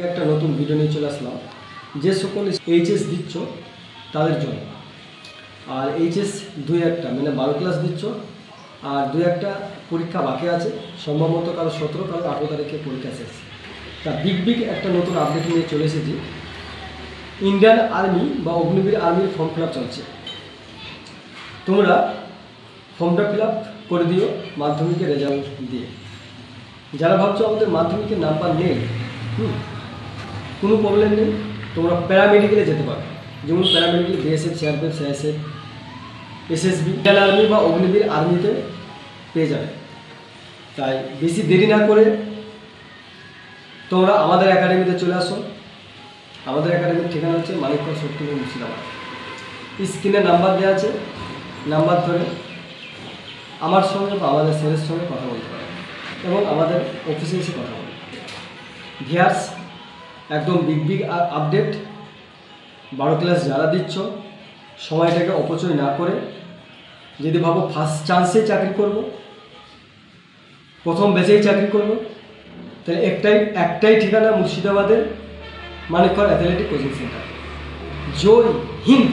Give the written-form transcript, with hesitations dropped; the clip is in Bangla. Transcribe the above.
একটা নতুন ভিডিও নিয়ে চলে আসলাম যে সকল এইচএস দিচ্ছ তাদের জন্য। আর এইচএস 2-1টা মানে 12 ক্লাস দিচ্ছ আর 2-1টা পরীক্ষা বাকি আছে, সম্ভবত কারো 17 কারো 18 তারিখে পরীক্ষা শেষ। তা বিগ একটা নতুন আপডেট নিয়ে চলে এসেছি। ইন্ডিয়ান আর্মি বা অগ্নিবীর আর্মির ফর্ম ফিল আপ চলছে। তোমরা ফর্মটা ফিল আপ করে দিও মাধ্যমিকের রেজাল্ট দিয়ে। যারা ভাবছো আমাদের মাধ্যমিকের নাম্বার নেই, কোনো প্রবলেম নেই, তোমরা প্যারামেডিকেলে যেতে পারো। যেমন paramedical BSF, CRPF, CISF, SSB, Indian army বা অগ্নিবীর আর্মিতে পেয়ে যাবে। তাই বেশি দেরি না করে তোমরা আমাদের একাডেমিতে চলে আসো। আমাদের একাডেমির ঠিকানা হচ্ছে মানিকগঞ্জ শক্তিপুর মুর্শিদাবাদ। স্ক্রিনে নাম্বার দেওয়া আছে, নাম্বার ধরে আমার সঙ্গে বা আমাদের স্যারের সঙ্গে কথা বলতে পারো এবং আমাদের অফিসে এসে কথা বলো। ভিউয়ার্স, একদম বিগ আপডেট। 12 ক্লাস যারা দিচ্ছ সময়টাকে অপচয় না করে, যদি ভাবো ফার্স্ট চান্সেই চাকরি করব, প্রথম ব্যাচেই চাকরি করব, তাহলে একটাই ঠিকানা মুর্শিদাবাদের মানিকগঞ্জ অ্যাথলেটিক কোচিং সেন্টার। জয় হিন্দ।